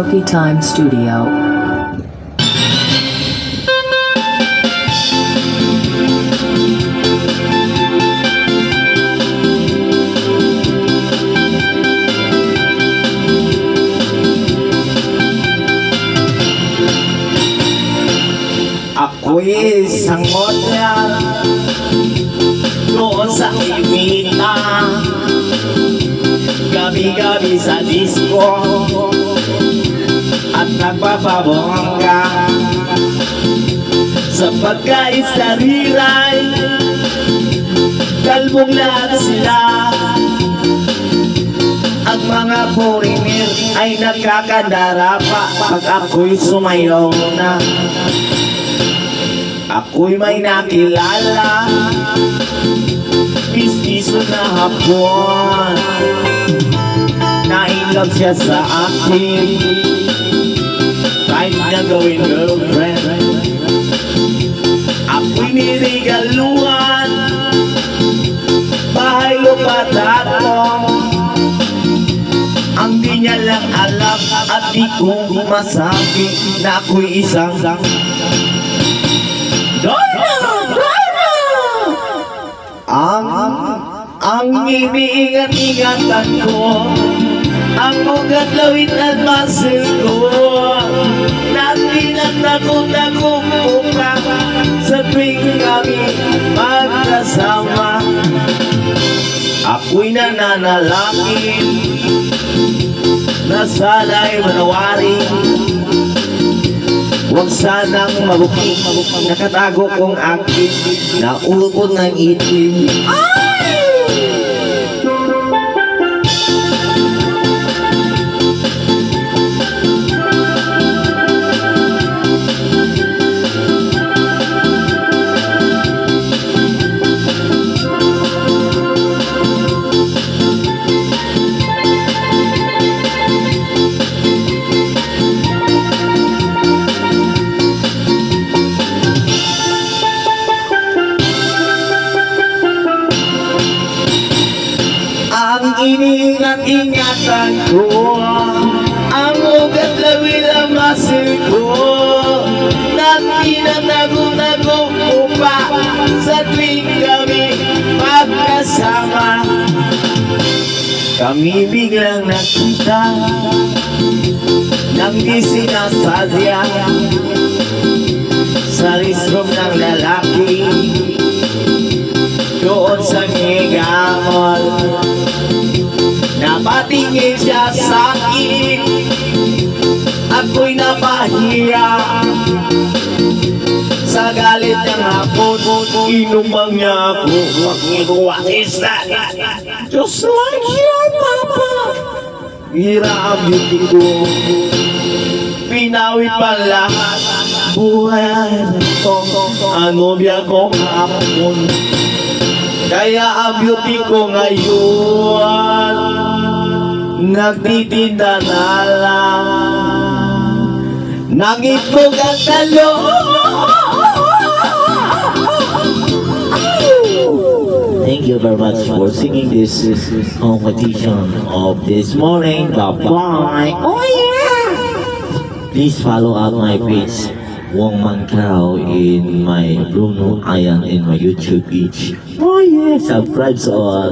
Karaoke Time Studio. Ako'y sangot niya doon sa imita, gabi-gabi sa disco at nagpapabongga sa pagkais sa riray. Kalbong lahat sila, ang mga foreigner ay nagkakandara pa pag ako'y sumayaw na. Ako'y may nakilala, pistiso na hapon, na-inlove siya sa akin, kahit na gawin girlfriend. Ako'y nirigaluhan, bahay lupa datong, ang di niya lang alam at di ko masabi na ako'y isang ang iniingat-ingatan ko, ang ugat lawit at muscle ko, natin at naku-naku pa sa tuwing kami magkasama. Ako'y nananalangin na sana'y manawarin, huwag sanang mabuking nakatago kong aking naupod ng itim. Ang iniingat-ingatan ko, ang ugat lawil ang muscle ko, na tinatago-tago ko pa sa tuwing kami magkasama. Kami biglang nakita nang di sinasadya sa restroom ng lalaki doon sa Megamall. Napatingin siya sa akin, ako'y napahiya. Sa galit ng hapon, inumang niya ako. What is that? Just like your papa. Hira ang beauty ko, pinawi pa lahat. Buhay na ito, ano biya ko hapon. Kaya ang beauty ko ngayon nagtitinda na lang ng itlog at talong. Thank you very much for singing this competition of this morning. Bye-bye. Oh yeah! Please follow out my page, Wong Man Kao, in my Bruno Ayan in my YouTube page. Oh yeah! Subscribe sa all.